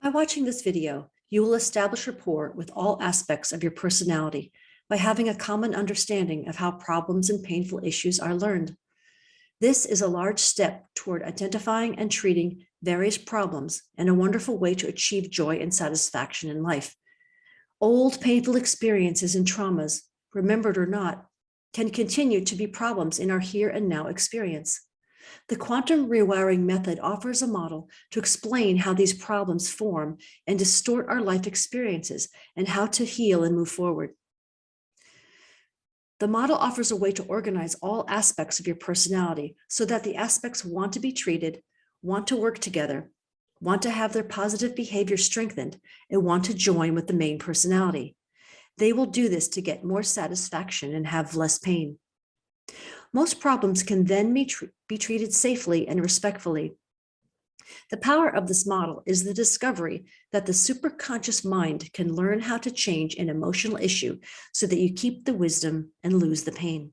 By watching this video, you will establish rapport with all aspects of your personality by having a common understanding of how problems and painful issues are learned. This is a large step toward identifying and treating various problems and a wonderful way to achieve joy and satisfaction in life. Old painful experiences and traumas, remembered or not, can continue to be problems in our here and now experience. The quantum rewiring method offers a model to explain how these problems form and distort our life experiences and how to heal and move forward. The model offers a way to organize all aspects of your personality so that the aspects want to be treated, want to work together, want to have their positive behavior strengthened, and want to join with the main personality. They will do this to get more satisfaction and have less pain. Most problems can then be treated safely and respectfully. The power of this model is the discovery that the superconscious mind can learn how to change an emotional issue so that you keep the wisdom and lose the pain.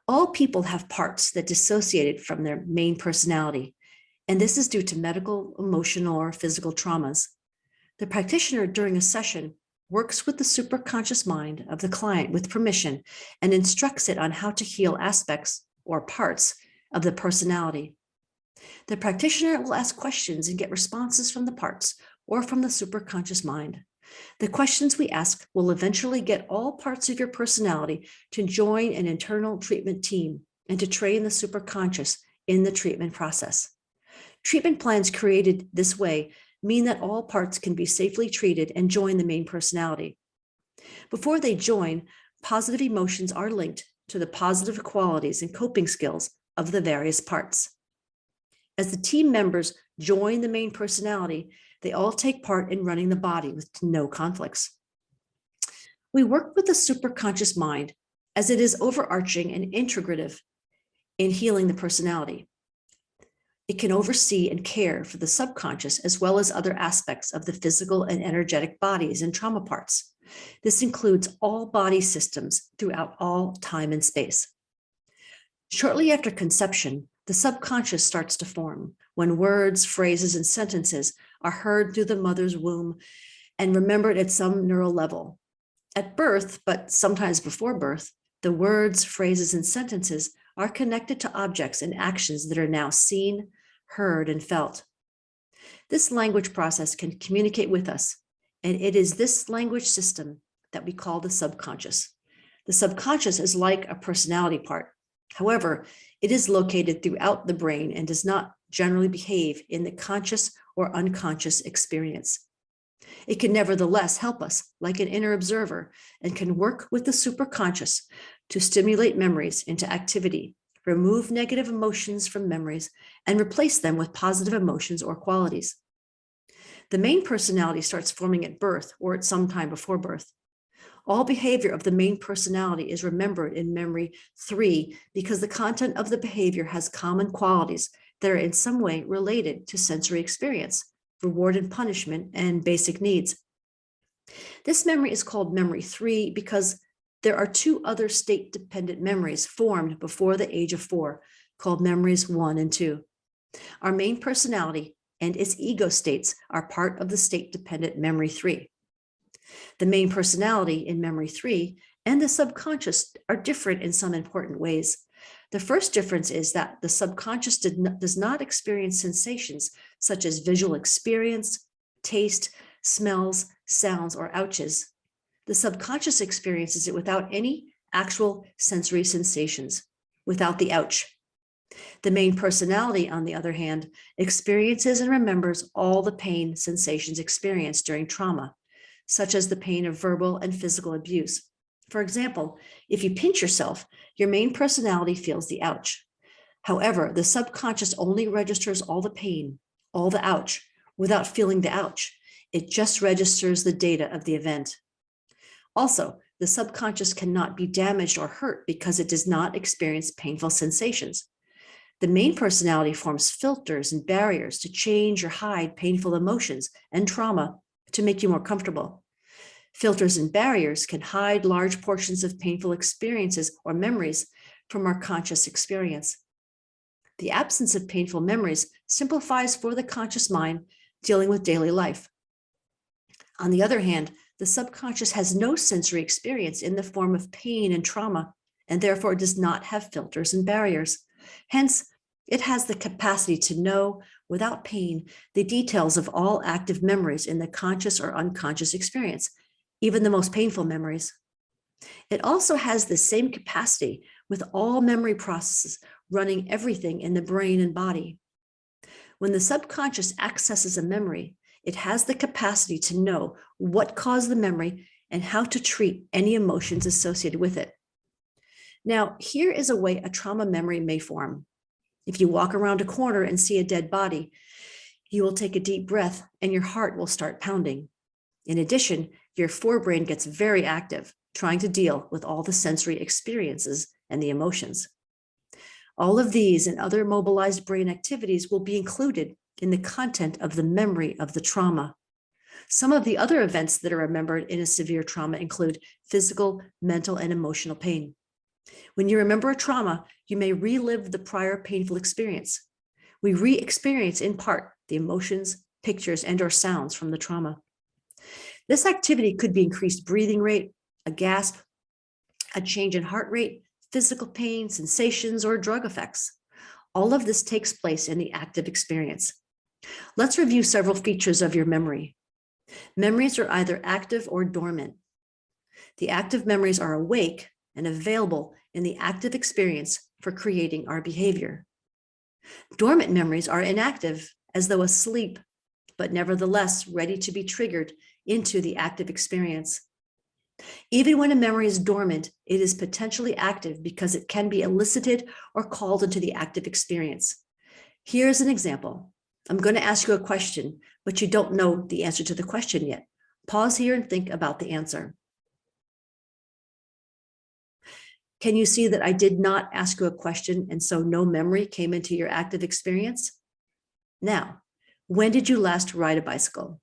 All people have parts that dissociated from their main personality, and this is due to medical, emotional, or physical traumas. The practitioner during a session works with the superconscious mind of the client with permission and instructs it on how to heal aspects or parts of the personality. The practitioner will ask questions and get responses from the parts or from the superconscious mind. The questions we ask will eventually get all parts of your personality to join an internal treatment team and to train the superconscious in the treatment process. Treatment plans created this way mean that all parts can be safely treated and join the main personality. Before they join, positive emotions are linked to the positive qualities and coping skills of the various parts. As the team members join the main personality, they all take part in running the body with no conflicts. We work with the superconscious mind as it is overarching and integrative in healing the personality. It can oversee and care for the subconscious as well as other aspects of the physical and energetic bodies and trauma parts. This includes all body systems throughout all time and space. Shortly after conception, the subconscious starts to form when words, phrases, and sentences are heard through the mother's womb and remembered at some neural level. At birth, but sometimes before birth, the words, phrases, and sentences are connected to objects and actions that are now seen, heard, and felt. This language process can communicate with us, and it is this language system that we call the subconscious. The subconscious is like a personality part. However, it is located throughout the brain and does not generally behave in the conscious or unconscious experience. It can nevertheless help us like an inner observer and can work with the superconscious to stimulate memories into activity, remove negative emotions from memories, and replace them with positive emotions or qualities. The main personality starts forming at birth or at some time before birth. All behavior of the main personality is remembered in memory 3 because the content of the behavior has common qualities that are in some way related to sensory experience, reward and punishment, and basic needs. This memory is called memory 3 because there are 2 other state-dependent memories formed before the age of 4, called memories 1 and 2. Our main personality and its ego states are part of the state-dependent memory 3. The main personality in memory 3 and the subconscious are different in some important ways. The first difference is that the subconscious does not experience sensations such as visual experience, taste, smells, sounds, or ouches. The subconscious experiences it without any actual sensory sensations, without the ouch. The main personality, on the other hand, experiences and remembers all the pain sensations experienced during trauma, such as the pain of verbal and physical abuse. For example, if you pinch yourself, your main personality feels the ouch. However, the subconscious only registers all the pain, all the ouch, without feeling the ouch. It just registers the data of the event. Also, the subconscious cannot be damaged or hurt because it does not experience painful sensations. The main personality forms filters and barriers to change or hide painful emotions and trauma to make you more comfortable. Filters and barriers can hide large portions of painful experiences or memories from our conscious experience. The absence of painful memories simplifies for the conscious mind dealing with daily life. On the other hand, the subconscious has no sensory experience in the form of pain and trauma, and therefore does not have filters and barriers. Hence, it has the capacity to know, without pain, the details of all active memories in the conscious or unconscious experience, even the most painful memories. It also has the same capacity with all memory processes running everything in the brain and body. When the subconscious accesses a memory, it has the capacity to know what caused the memory and how to treat any emotions associated with it. Now, here is a way a trauma memory may form. If you walk around a corner and see a dead body, you will take a deep breath and your heart will start pounding. In addition, your forebrain gets very active, trying to deal with all the sensory experiences and the emotions. All of these and other mobilized brain activities will be included in the content of the memory of the trauma. Some of the other events that are remembered in a severe trauma include physical, mental, and emotional pain. When you remember a trauma, you may relive the prior painful experience. We re-experience in part the emotions, pictures, and/or sounds from the trauma. This activity could be increased breathing rate, a gasp, a change in heart rate, physical pain, sensations, or drug effects. All of this takes place in the active experience. Let's review several features of your memory. Memories are either active or dormant. The active memories are awake and available in the active experience for creating our behavior. Dormant memories are inactive, as though asleep, but nevertheless ready to be triggered into the active experience. Even when a memory is dormant, it is potentially active because it can be elicited or called into the active experience. Here's an example. I'm going to ask you a question, but you don't know the answer to the question yet. Pause here and think about the answer. Can you see that I did not ask you a question, and so no memory came into your active experience? Now, when did you last ride a bicycle?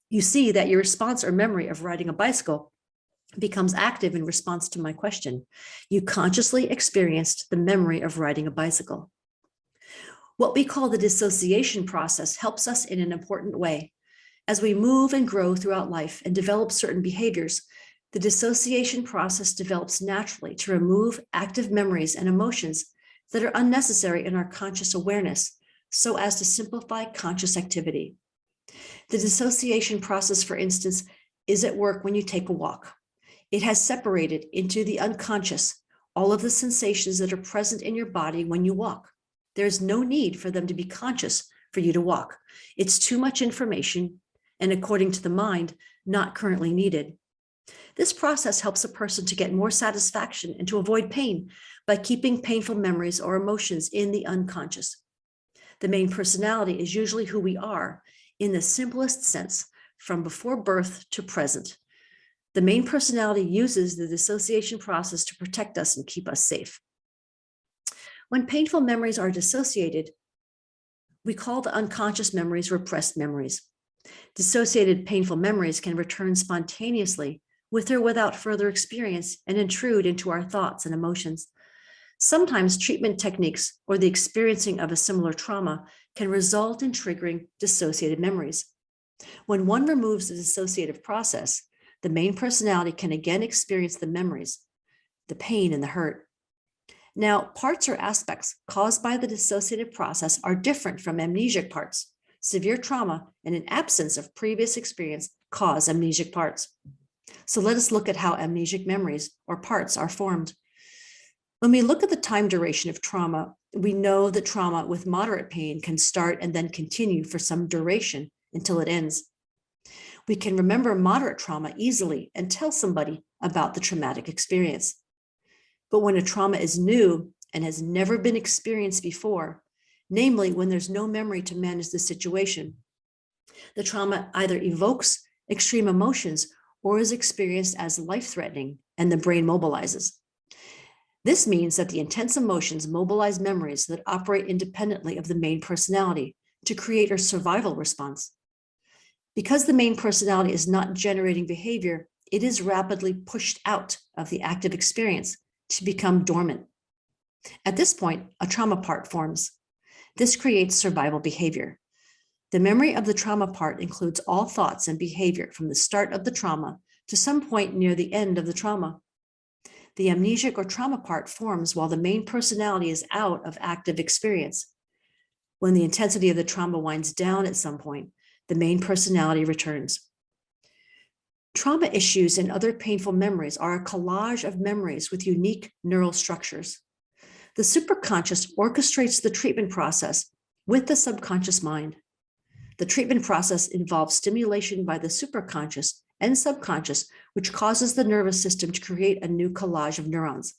You see that your response or memory of riding a bicycle becomes active in response to my question. You consciously experienced the memory of riding a bicycle. What we call the dissociation process helps us in an important way. As we move and grow throughout life and develop certain behaviors, the dissociation process develops naturally to remove active memories and emotions that are unnecessary in our conscious awareness, so as to simplify conscious activity. The dissociation process, for instance, is at work when you take a walk. It has separated into the unconscious all of the sensations that are present in your body when you walk. There's no need for them to be conscious for you to walk. It's too much information, and according to the mind, not currently needed. This process helps a person to get more satisfaction and to avoid pain by keeping painful memories or emotions in the unconscious. The main personality is usually who we are in the simplest sense, from before birth to present. The main personality uses the dissociation process to protect us and keep us safe. When painful memories are dissociated, we call the unconscious memories repressed memories. Dissociated painful memories can return spontaneously with or without further experience and intrude into our thoughts and emotions. Sometimes treatment techniques or the experiencing of a similar trauma can result in triggering dissociated memories. When one removes the dissociative process, the main personality can again experience the memories, the pain and the hurt. Now, parts or aspects caused by the dissociative process are different from amnesic parts. Severe trauma and an absence of previous experience cause amnesic parts. So let us look at how amnesic memories or parts are formed. When we look at the time duration of trauma, we know that trauma with moderate pain can start and then continue for some duration until it ends. We can remember moderate trauma easily and tell somebody about the traumatic experience. But when a trauma is new and has never been experienced before, namely when there's no memory to manage the situation, the trauma either evokes extreme emotions or is experienced as life-threatening, and the brain mobilizes. This means that the intense emotions mobilize memories that operate independently of the main personality to create a survival response. Because the main personality is not generating behavior, it is rapidly pushed out of the active experience to become dormant. At this point, a trauma part forms. This creates survival behavior. The memory of the trauma part includes all thoughts and behavior from the start of the trauma to some point near the end of the trauma. The amnesic or trauma part forms while the main personality is out of active experience. When the intensity of the trauma winds down at some point, the main personality returns. Trauma issues and other painful memories are a collage of memories with unique neural structures. The superconscious orchestrates the treatment process with the subconscious mind. The treatment process involves stimulation by the superconscious and subconscious, which causes the nervous system to create a new collage of neurons.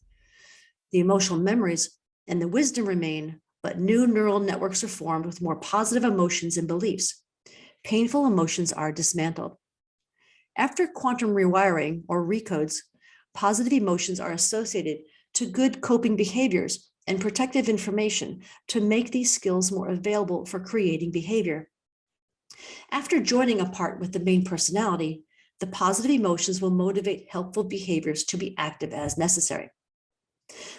The emotional memories and the wisdom remain, but new neural networks are formed with more positive emotions and beliefs. Painful emotions are dismantled. After quantum rewiring or recodes, positive emotions are associated to good coping behaviors and protective information to make these skills more available for creating behavior. After joining a part with the main personality, the positive emotions will motivate helpful behaviors to be active as necessary.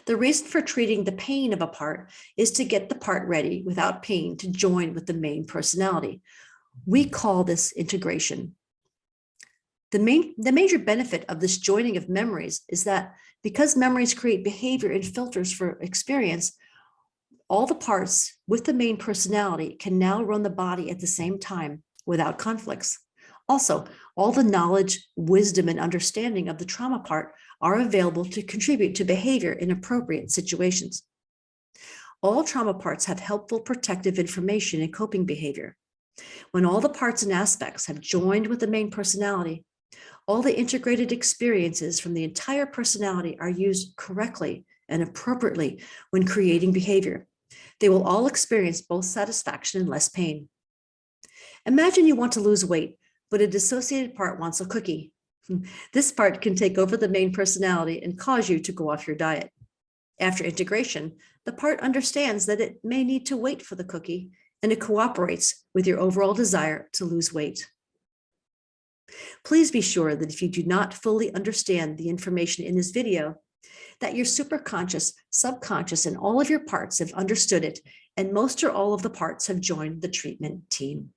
The reason for treating the pain of a part is to get the part ready without pain to join with the main personality. We call this integration. The major benefit of this joining of memories is that because memories create behavior and filters for experience, all the parts with the main personality can now run the body at the same time without conflicts. Also, all the knowledge, wisdom, and understanding of the trauma part are available to contribute to behavior in appropriate situations. All trauma parts have helpful protective information and coping behavior. When all the parts and aspects have joined with the main personality, all the integrated experiences from the entire personality are used correctly and appropriately when creating behavior. They will all experience both satisfaction and less pain. Imagine you want to lose weight, but a dissociated part wants a cookie. This part can take over the main personality and cause you to go off your diet. After integration, the part understands that it may need to wait for the cookie, and it cooperates with your overall desire to lose weight. Please be sure that if you do not fully understand the information in this video, that your superconscious, subconscious, and all of your parts have understood it, and most or all of the parts have joined the treatment team.